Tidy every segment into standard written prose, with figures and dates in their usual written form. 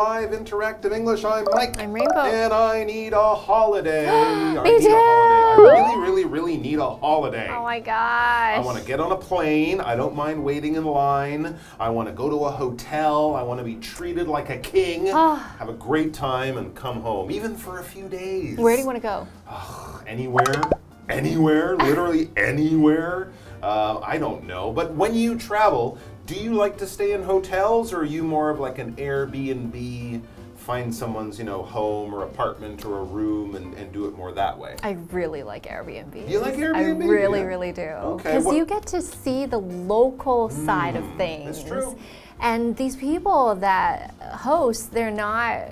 Live Interactive English. I'm Mike. I'm Rainbow. And I need a holiday. Me too. I really need a holiday. Oh my gosh. I want to get on a plane. I don't mind waiting in line. I want to go to a hotel. I want to be treated like a king. Have a great time and come home, even for a few days. Where do you want to go? Anywhere, literally anywhere. I don't know. But when you travel, do you like to stay in hotels, or are you more of like an Airbnb, find someone's, home or apartment or a room and do it more that way? I really like Airbnb. You like Airbnb? I really do. Okay. Because you get to see the local side of things. That's true. And these people that host, they're not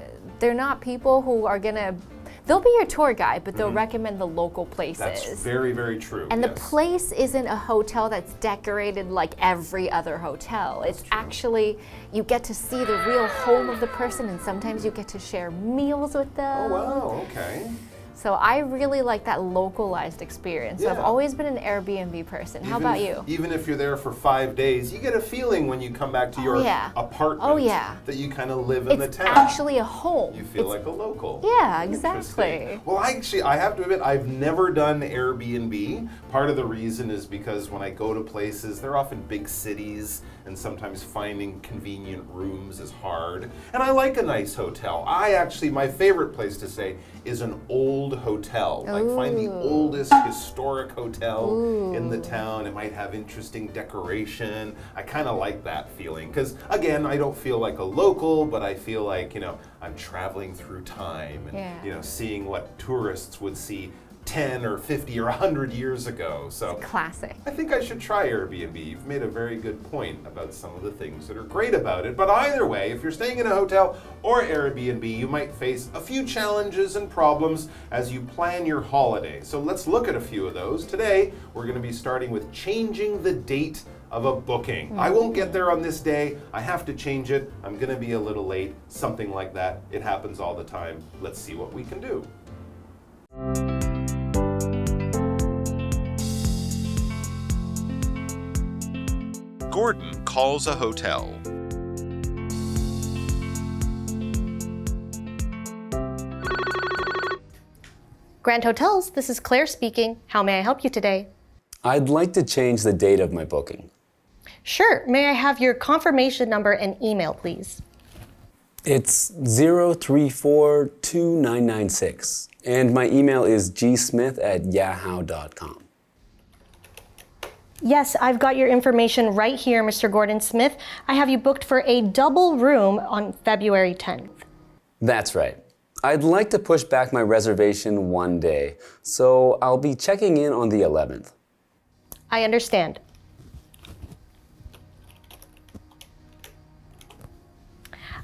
people who are gonna. They'll be your tour guide, but they'll recommend the local places. That's very, very true. And yes. the place isn't a hotel that's decorated like every other hotel. It's actually, you get to see the real home of the person, and sometimes you get to share meals with them. Oh, wow, okay. So I really like that localized experience. So I've always been an Airbnb person. How about you? Even if you're there for 5 days, you get a feeling when you come back to your apartment that you kind of live in the town. It's actually a home. You feel like a local. Yeah, exactly. Well, actually, I have to admit, I've never done Airbnb. Part of the reason is because when I go to places, they're often big cities, and sometimes finding convenient rooms is hard. And I like a nice hotel. My favorite place to stay is an old hotel. Like find the oldest historic hotel in the town. It might have interesting decoration. I kind of like that feeling because, again, I don't feel like a local, but I feel like, I'm traveling through time and, seeing what tourists would see 10 or 50 or 100 years ago. So it's classic. I think I should try Airbnb. You've made a very good point about some of the things that are great about it. But either way, if you're staying in a hotel or Airbnb, you might face a few challenges and problems as you plan your holiday. So let's look at a few of those. Today, we're going to be starting with changing the date of a booking. I won't get there on this day. I have to change it. I'm going to be a little late. Something like that. It happens all the time. Let's see what we can do. Gordon calls a hotel. Grand Hotels, this is Claire speaking. How may I help you today? I'd like to change the date of my booking. Sure. May I have your confirmation number and email, please? It's 0342996, and my email is gsmith@yahoo.com. Yes, I've got your information right here, Mr. Gordon Smith. I have you booked for a double room on February 10th. That's right. I'd like to push back my reservation one day, so I'll be checking in on the 11th. I understand.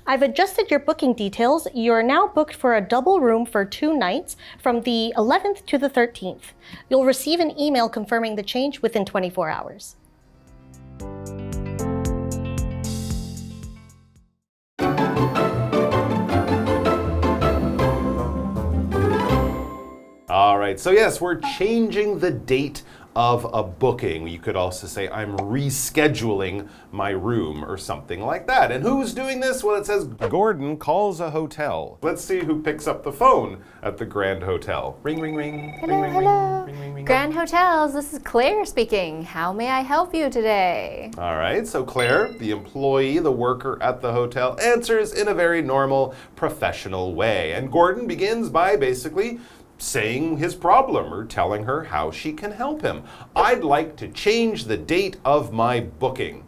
I've adjusted your booking details. You are now booked for a double room for 2 nights from the 11th to the 13th. You'll receive an email confirming the change within 24 hours. All right, so yes, we're changing the date of a booking. You could also say I'm rescheduling my room or something like that. And who's doing this? Well, it says Gordon calls a hotel. Let's see who picks up the phone at the Grand Hotel. Ring, ring, ring. Hello, ring, hello. Ring, ring, ring. Grand Hotels, this is Claire speaking. How may I help you today? All right, so Claire, the employee, the worker at the hotel, answers in a very normal, professional way. And Gordon begins by basically saying his problem or telling her how she can help him. I'd like to change the date of my booking.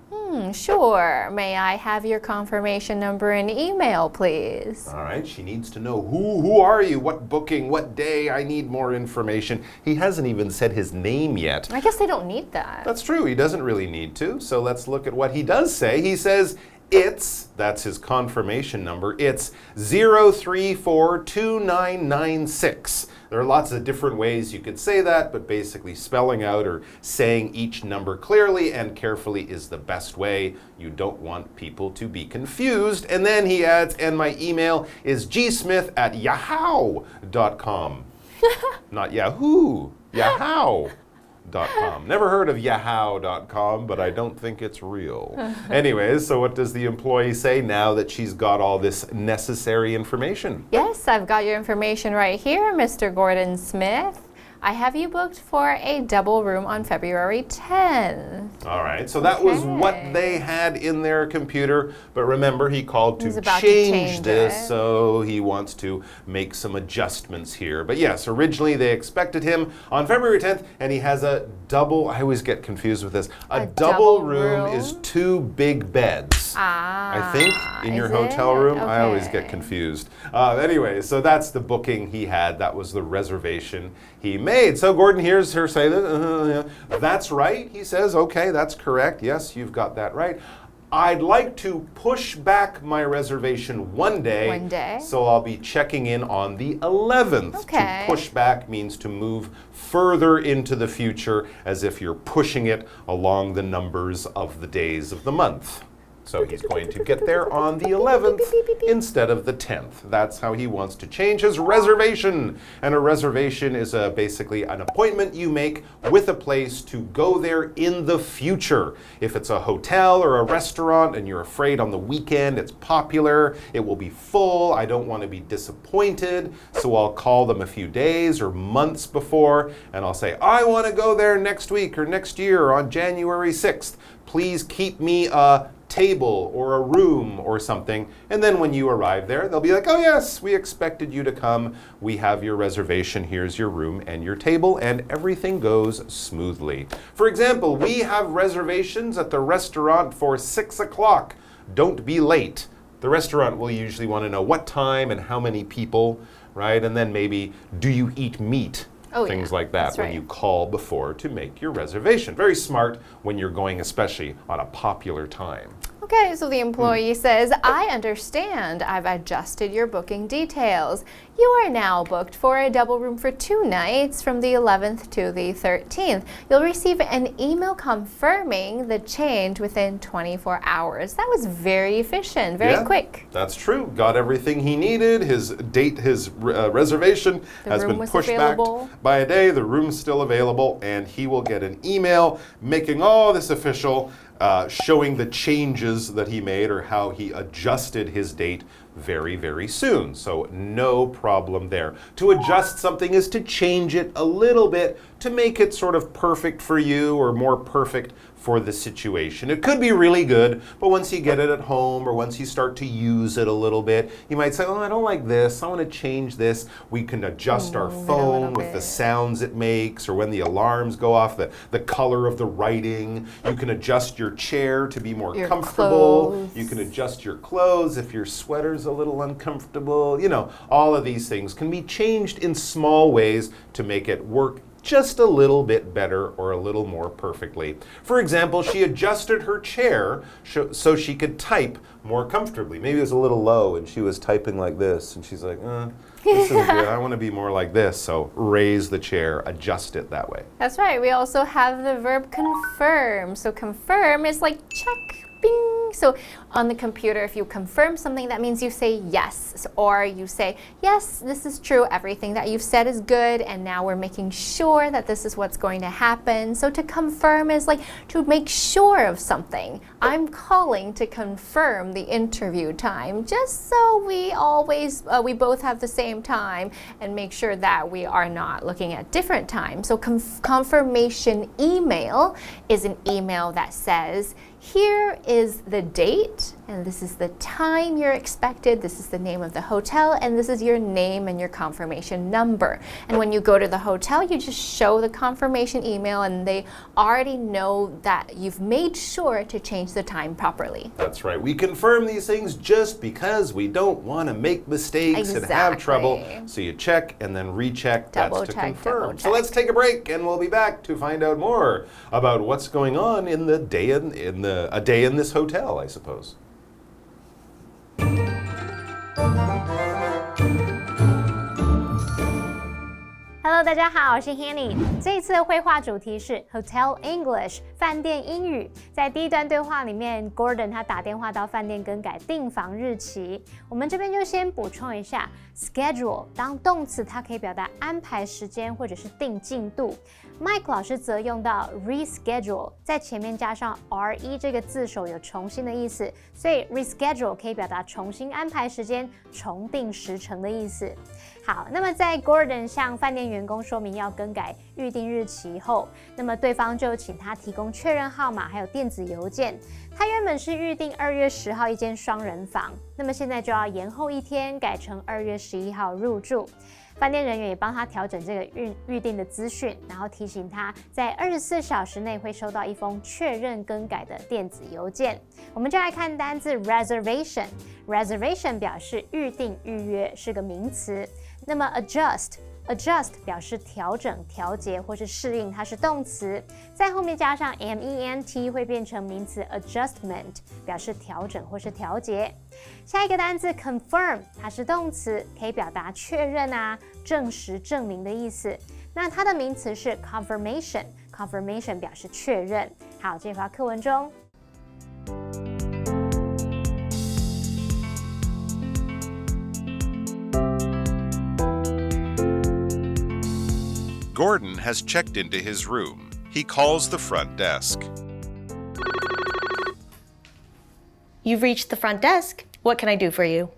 Sure. May I have your confirmation number and email, please? All right, she needs to know who are you, what booking, what day, I need more information. He hasn't even said his name yet. I guess they don't need that. That's true, he doesn't really need to. So let's look at what he does say. He says, that's his confirmation number, it's 0342996. There are lots of different ways you could say that, but basically spelling out or saying each number clearly and carefully is the best way. You don't want people to be confused. And then he adds, and my email is gsmith@yahoo.com. Not Yahoo, Yahoo. Yahoo.com. Never heard of Yahoo.com, but I don't think it's real. Anyways, so what does the employee say now that she's got all this necessary information? Yes, I've got your information right here, Mr. Gordon Smith. I have you booked for a double room on February 10th. All right, so that was what they had in their computer, but remember he called to change this, so he wants to make some adjustments here. But yes, originally they expected him on February 10th, and he has a double, I always get confused with this, a double room is 2 big beds. I think in your hotel room, I always get confused. Anyway, so that's the booking he had, that was the reservation he made. So Gordon hears her say that, that's right, he says, okay, that's correct, yes, you've got that right. I'd like to push back my reservation one day. So I'll be checking in on the 11th. To push back means to move further into the future, as if you're pushing it along the numbers of the days of the month. So he's going to get there on the 11th instead of the 10th. That's how he wants to change his reservation. And a reservation is basically an appointment you make with a place to go there in the future. If it's a hotel or a restaurant and you're afraid on the weekend it's popular, it will be full, I don't want to be disappointed, so I'll call them a few days or months before and I'll say, I want to go there next week or next year on January 6th. Please keep me a table or a room or something, and then when you arrive there they'll be like, oh yes, we expected you to come, we have your reservation, here's your room and your table, and everything goes smoothly. For example, we have reservations at the restaurant for 6 o'clock. Don't be late. The restaurant will usually want to know what time and how many people, right? And then maybe, do you eat meat? Things like that when you call before to make your reservation. Very smart when you're going especially on a popular time. Okay, so the employee says, I understand. I've adjusted your booking details. You are now booked for a double room for 2 nights from the 11th to the 13th. You'll receive an email confirming the change within 24 hours. That was very efficient, very quick. That's true. Got everything he needed. His reservation has been pushed back by a day. The room's still available, and he will get an email making all this official, showing the changes that he made or how he adjusted his date very, very soon. So no problem there. To adjust something is to change it a little bit to make it sort of perfect for you or more perfect for the situation. It could be really good, but once you get it at home or once you start to use it a little bit, you might say, oh, I don't like this, I want to change this. We can adjust our phone with the sounds it makes, or when the alarms go off, the color of the writing. You can adjust your chair to be more comfortable. Clothes. You can adjust your clothes if your sweater's a little uncomfortable. You know, all of these things can be changed in small ways to make it work just a little bit better or a little more perfectly. For example, she adjusted her chair so she could type more comfortably. Maybe it was a little low and she was typing like this and she's like, this isn't good. I want to be more like this. So raise the chair, adjust it that way. That's right. We also have the verb confirm. So confirm is like check. Bing. So on the computer, if you confirm something, that means you say yes, or you say, yes, this is true, everything that you've said is good, and now we're making sure that this is what's going to happen. So to confirm is like to make sure of something. I'm calling to confirm the interview time, just so we both have the same time and make sure that we are not looking at different times. So confirmation email is an email that says, here is the date, and this is the time you're expected, this is the name of the hotel, and this is your name and your confirmation number. And when you go to the hotel, you just show the confirmation email, and they already know that you've made sure to change the time properly. That's right. We confirm these things just because we don't want to make mistakes and have trouble. So you check and then recheck. That's to confirm. So let's take a break, and we'll be back to find out more about what's going on in the day a day in this hotel, I suppose. Hello， 大家好，我是 Hanny。这一次的绘画主题是 Hotel English 饭店英语。在第一段对话里面 ，Gordon 他打电话到饭店更改订房日期。我们这边就先补充一下 ，schedule 当动词，它可以表达安排时间或者是定进度。Mike 老师则用到 reschedule， 在前面加上 re 这个字首有重新的意思，所以 reschedule 可以表达重新安排时间、重定时程的意思。好，那么在 Gordon 向饭店员工说明要更改预定日期后，那么对方就请他提供确认号码还有电子邮件。他原本是预定2月10号一间双人房，那么现在就要延后1天，改成2月11号入住。饭店人员也帮他调整这个预定的资讯，然后提醒他在24小时内会收到一封确认更改的电子邮件。我们就来看单字 reservation。reservation 表示预定、预约，是个名词。那么 adjust 表示调整、调节或是适应，它是动词，在后面加上 ment 会变成名词 adjustment， 表示调整或是调节。下一个单字 confirm， 它是动词，可以表达确认啊、证实、证明的意思。那它的名词是 confirmation 表示确认。好，这条课文中。Gordon has checked into his room. He calls the front desk. You've reached the front desk. What can I do for you?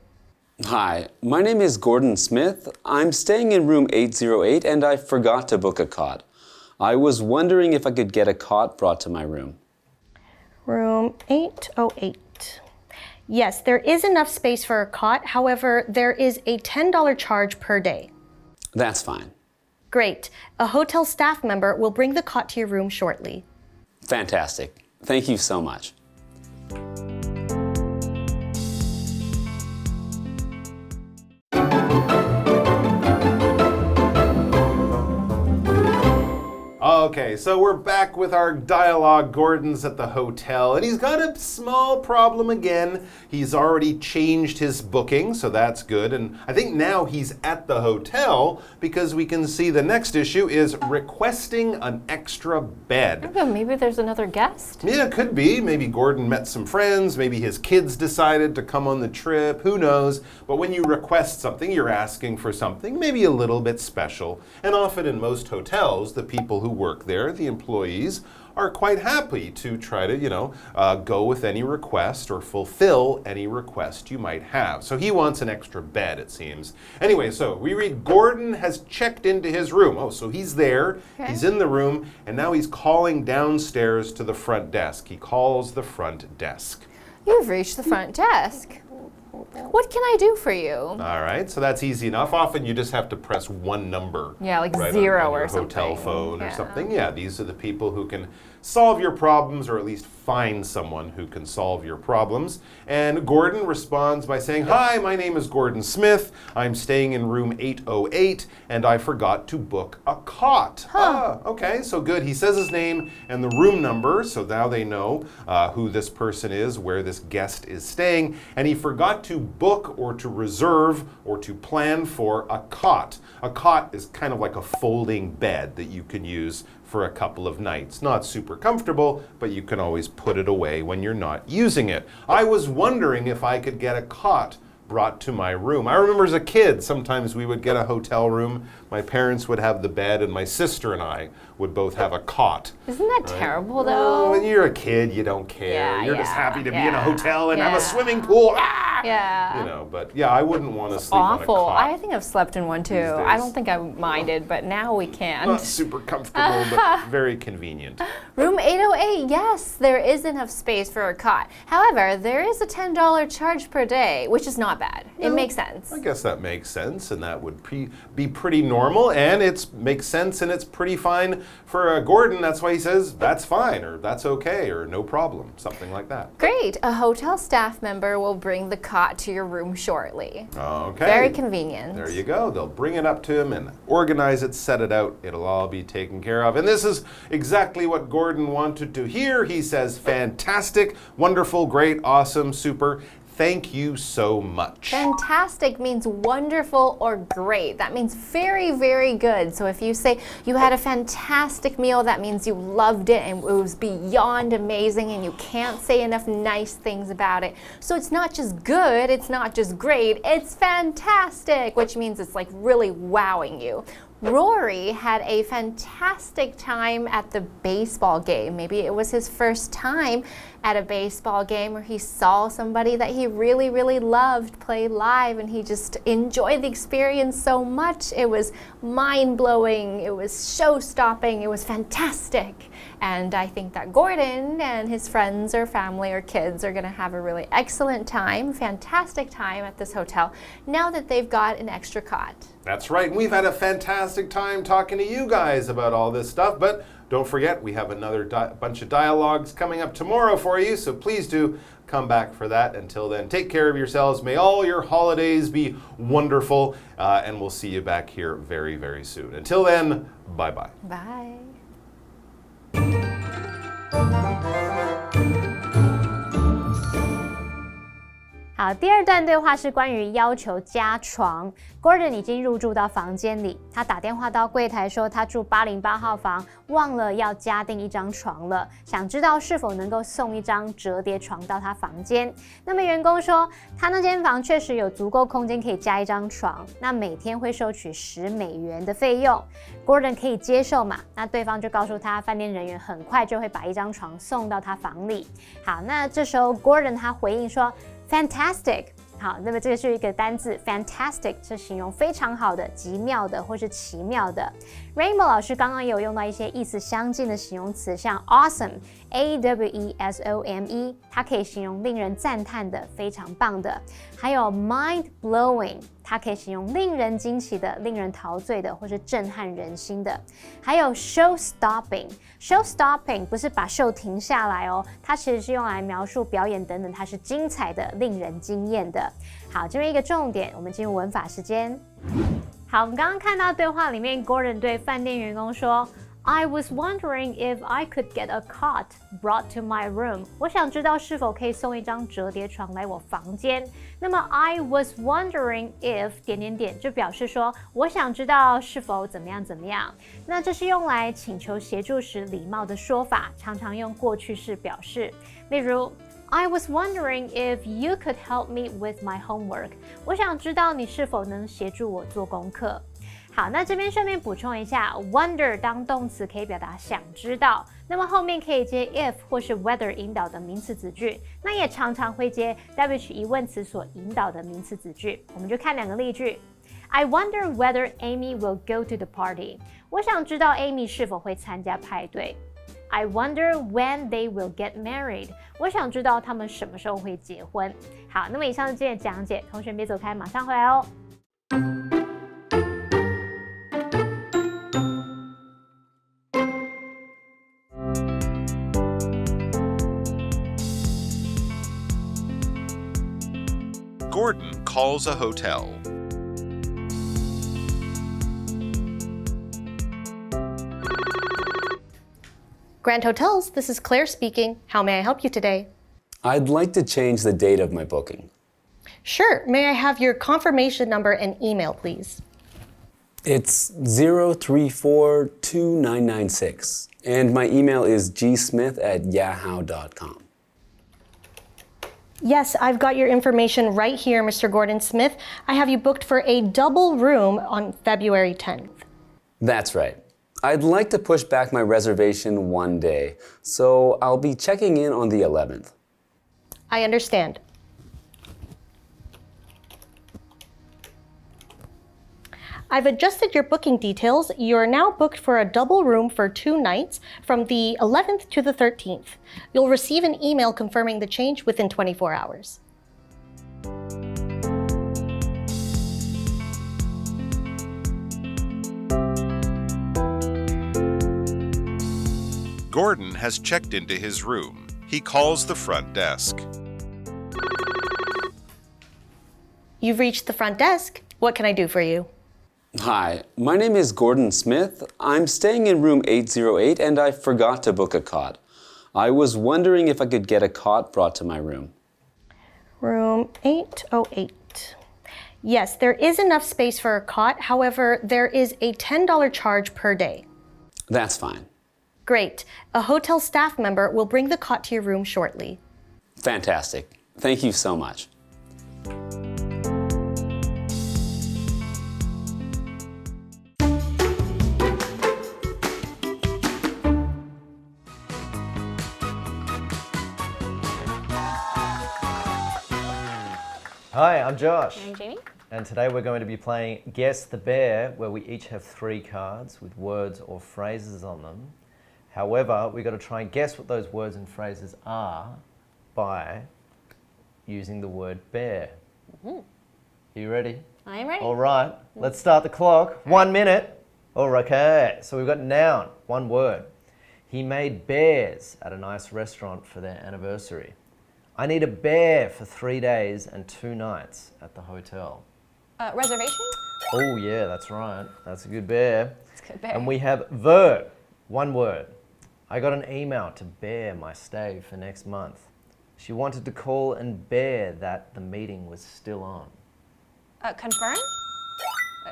Hi, my name is Gordon Smith. I'm staying in room 808 and I forgot to book a cot. I was wondering if I could get a cot brought to my room. Room 808. Yes, there is enough space for a cot. However, there is a $10 charge per day. That's fine. Great. A hotel staff member will bring the cot to your room shortly. Fantastic. Thank you so much. Okay, so we're back with our dialogue. Gordon's at the hotel, and he's got a small problem again. He's already changed his booking, so that's good. And I think now he's at the hotel because we can see the next issue is requesting an extra bed. Okay, maybe there's another guest. Yeah, it could be. Maybe Gordon met some friends. Maybe his kids decided to come on the trip. Who knows? But when you request something, you're asking for something maybe a little bit special. And often in most hotels, the people who work there, the employees, are quite happy to try to, go with any request or fulfill any request you might have. So he wants an extra bed, it seems. Anyway, so we read Gordon has checked into his room. Oh, so he's there, he's in the room, and now he's calling downstairs to the front desk. He calls the front desk. You've reached the front desk. What can I do for you? All right, so that's easy enough. Often you just have to press one number. Yeah, like right, 0 on your or something. Hotel phone or something. Yeah, these are the people who can solve your problems, or at least find someone who can solve your problems. And Gordon responds by saying, "Hi, my name is Gordon Smith. I'm staying in room 808, and I forgot to book a cot." Okay, so good. He says his name and the room number, so now they know who this person is, where this guest is staying. And he forgot to book or to reserve or to plan for a cot. A cot is kind of like a folding bed that you can use for a couple of nights. Not super comfortable, but you can always put it away when you're not using it. I was wondering if I could get a cot brought to my room. I remember as a kid, sometimes we would get a hotel room. My parents would have the bed, and my sister and I would both have a cot. Isn't that terrible, though? Oh, when you're a kid, you don't care. Yeah, you're just happy to be in a yeah, hotel and have yeah. a swimming pool. Yeah. But yeah, I wouldn't want to It's sleep awful. on a cot. I think I've slept in one too. days. I don't think I minded, but now we can't. Not super comfortable, but very convenient. Room 808, yes, there is enough space for a cot. However, there is a $10 charge per day, which is not bad. It makes sense. I guess that makes sense, and that would be pretty normal, and it makes sense, and it's pretty fine for Gordon. That's why he says, that's fine, or that's okay, or no problem, something like that. Great. A hotel staff member will bring the cot to your room shortly. Okay. Very convenient. There you go. They'll bring it up to him and organize it, set it out. It'll all be taken care of. And this is exactly what Gordon wanted to hear. He says, fantastic, wonderful, great, awesome, super. Thank you so much. Fantastic means wonderful or great. That means very, very good. So if you say you had a fantastic meal, that means you loved it and it was beyond amazing and you can't say enough nice things about it. So it's not just good, it's not just great, it's fantastic, which means it's like really wowing you. Rory had a fantastic time at the baseball game. Maybe it was his first time at a baseball game where he saw somebody that he really, really loved play live and he just enjoyed the experience so much. It was mind-blowing, it was show-stopping, it was fantastic. And I think that Gordon and his friends or family or kids are going to have a really excellent time, fantastic time at this hotel now that they've got an extra cot. That's right. We've had a fantastic time talking to you guys about all this stuff, but don't forget we have another bunch of dialogues coming up tomorrow for you, so please do come back for that. Until then, take care of yourselves. May all your holidays be wonderful, and we'll see you back here very, very soon. Until then, bye-bye. Bye. 好，第二段对话是关于要求加床。Gordon 已经入住到房间里，他打电话到柜台说他住808号房，忘了要加订一张床了，想知道是否能够送一张折叠床到他房间。那么员工说他那间房确实有足够空间可以加一张床，那每天会收取$10的费用。Gordon 可以接受嘛？那对方就告诉他，饭店人员很快就会把一张床送到他房里。好，那这时候 Gordon 他回应说 Fantastic。好，那么这个是一个单字 fantastic 是形容非常好的、极妙的或是奇妙的。Rainbow 老师刚刚也有用到一些意思相近的形容词，像 awesome A-W-E-S-O-M-E 它可以形容令人赞叹的、非常棒的。还有 mind blowing 它可以形容令人惊奇的、令人陶醉的或是震撼人心的。还有 show stopping 不是把秀停下来哦，它其实是用来描述表演等等，它是精彩的、令人惊艳的。好，这边一个重点，我们进入文法时间。好，我们刚刚看到对话里面 Gordon 对饭店员工说 I was wondering if I could get a cot brought to my room. 我想知道是否可以送一张折叠床来我房间。那么 I was wondering if 就表示说我想知道是否怎么样。那这是用来请求协助时礼貌的说法，常常用过去式表示。例如I was wondering if you could help me with my homework. 我想知道你是否能协助我做功课。好，那这边顺便补充一下 ，wonder 当动词可以表达想知道，那么后面可以接 if 或是 whether 引导的名词子句，那也常常会接 which 疑问词所引导的名词子句。我们就看两个例句。I wonder whether Amy will go to the party. 我想知道 Amy 是否会参加派对。I wonder when they will get married. 我想知道他们什么时候会结婚。好，那么以上是今天的讲解，同学别走开，马上回来哦。Gordon calls a hotel. Grand Hotels, this is Claire speaking. How may I help you today? I'd like to change the date of my booking. Sure. May I have your confirmation number and email, please? It's 0342996, and my email is gsmith@yahoo.com. Yes, I've got your information right here, Mr. Gordon Smith. I have you booked for a double room on February 10th. That's right. I'd like to push back my reservation one day, so I'll be checking in on the 11th. I understand. I've adjusted your booking details. You're now booked for a double room for 2 nights from the 11th to the 13th. You'll receive an email confirming the change within 24 hours. Gordon has checked into his room. He calls the front desk. You've reached the front desk. What can I do for you? Hi, my name is Gordon Smith. I'm staying in room 808 and I forgot to book a cot. I was wondering if I could get a cot brought to my room. Room 808. Yes, there is enough space for a cot. However, there is a $10 charge per day. That's fine. Great. A hotel staff member will bring the cot to your room shortly. Fantastic. Thank you so much. Hi, I'm Josh. I'm Jamie. And today we're going to be playing Guess the Bear, where we each have 3 cards with words or phrases on them. However, we've got to try and guess what those words and phrases are by using the word bear. Are you ready? I am ready. All right, let's start the clock. 1 minute. Okay, so we've got noun, 1 word. He made bears at a nice restaurant for their anniversary. I need a bear for 3 days and 2 nights at the hotel. Reservation? Oh yeah, that's right. That's a good bear. That's a good bear. And we have verb, 1 word. I got an email to bear my stay for next month. She wanted to call and bear that the meeting was still on. Confirm?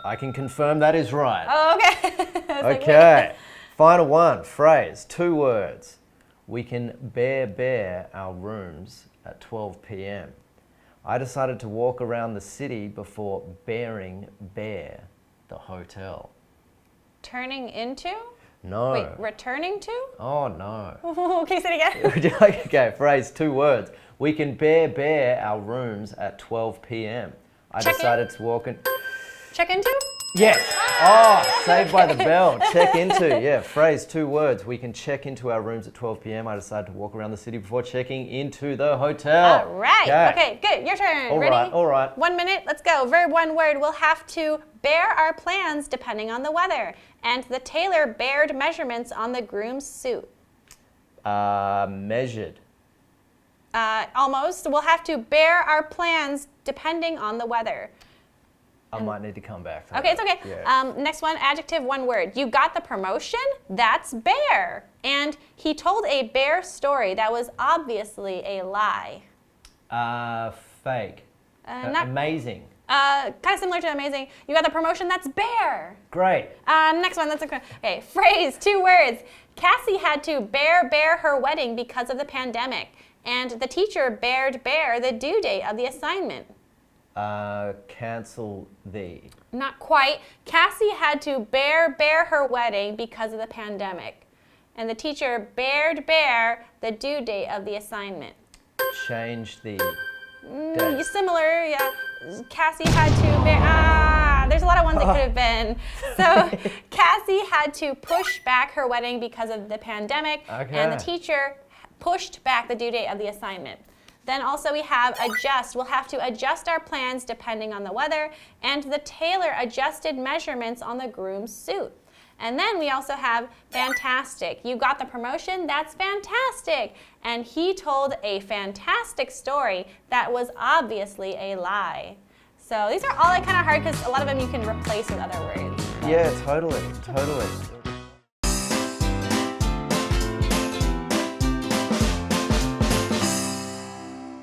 I can confirm that is right. Oh, okay. I was like, Okay, final one, phrase, 2 words. We can bear our rooms at 12 p.m. I decided to walk around the city before bearing bear the hotel. Turning into? No. Wait, returning to? Oh no. Okay, say it again. Would you like, okay, phrase, 2 words. We can bear our rooms at 12 p.m. I Check in? decided to walk in. Check into? Yes. Oh, saved by the bell. Check into. Yeah, phrase, 2 words. We can check into our rooms at 12 p.m. I decided to walk around the city before checking into the hotel. All right. Okay, good. Your turn. All Ready? right, all right. 1 minute. Let's go. Verb, 1 word. We'll have to bear our plans depending on the weather. And the tailor bared measurements on the groom's suit. Measured. Almost. We'll have to bear our plans depending on the weather. I might need to come back. For Okay, that. it's okay. Yeah. Next one, adjective, 1 word. You got the promotion? That's bear. And he told a bear story that was obviously a lie. Fake. Not Amazing. kind of similar to amazing. You got the promotion? That's bear. Great. Next one. Okay. Phrase, 2 words. Cassie had to bear her wedding because of the pandemic, and the teacher bared bear the due date of the assignment. Cancel the. Not quite. Cassie had to bear her wedding because of the pandemic, and the teacher bared bear the due date of the assignment. Change the. date. Similar, yeah. Cassie had to bear. There's a lot of ones it could have been. So Cassie had to push back her wedding because of the pandemic, and the teacher pushed back the due date of the assignment. Then also we have adjust. We'll have to adjust our plans depending on the weather, and the tailor adjusted measurements on the groom's suit. And then we also have fantastic. You got the promotion? That's fantastic. And he told a fantastic story that was obviously a lie. So these are all kind of hard because a lot of them you can replace with other words. Yeah, totally.